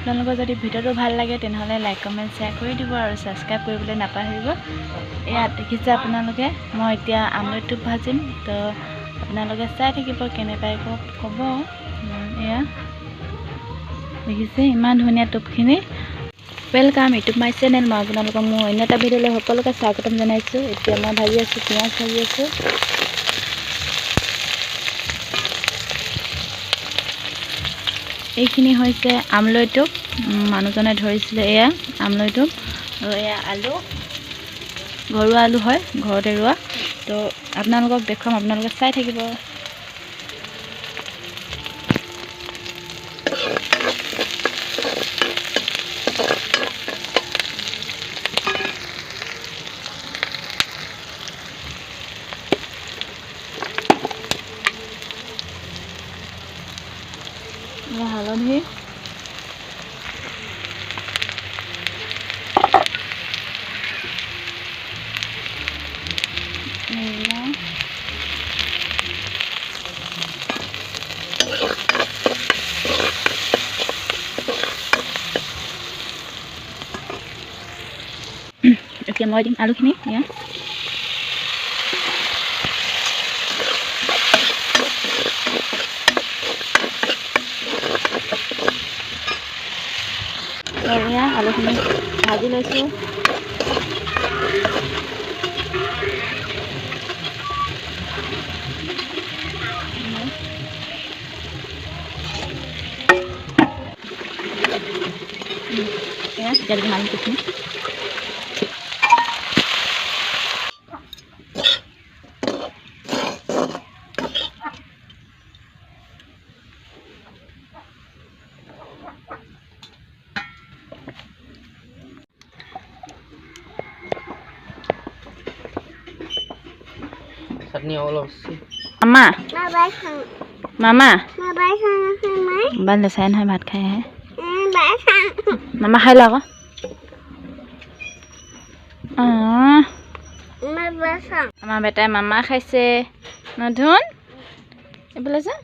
আপোনালোকৰ যদি ভিডিঅ'টো ভাল লাগে তেনেহ'লে লাইক কমেণ্ট শ্বেয়াৰ কৰি দিব আৰু ছাবস্ক্ৰাইব কৰিবলৈ নাপাহৰিব। এয়া দেখিছে আপোনালোকে মই এতিয়া আমলেট টোপ ভাজিম, তো আপোনালোকে চাই থাকিব কেনেকৈ ক'ব। এয়া দেখিছে ইমান ধুনীয়া টোপখিনি। Welcome YouTube my channel. মই আপোনালোকক মোৰ অন্য এটা ভিডিঅ'লৈ সকলোকে স্বাগতম জনাইছোঁ। এতিয়া মই ভাজি আছোঁ, পিঁয়াজ ভাজি আছোঁ। এইখিনি হৈছে আমলৈ টোপ, মানুহজনে ধৰিছিলে। এয়া আমলৈ টোপ আৰু এয়া আলু, ঘৰুৱা আলু হয়, ঘৰতে ৰোৱা। তো আপোনালোকক দেখুৱাম, আপোনালোকে চাই থাকিব। হালধি, এতিয়া মই দিম আলুখিনি। এয়া এয়া আলুখিনি ভাজি লৈছোঁ। এয়া এতিয়া দিম আলুখিনি। মামা মামা বান্ধে চাই নহয়, ভাত খাই আহে। মামা খাই লওঁ আকৌ। আমাৰ বেটাই মামা খাইছে। নধুন এইফালে যা।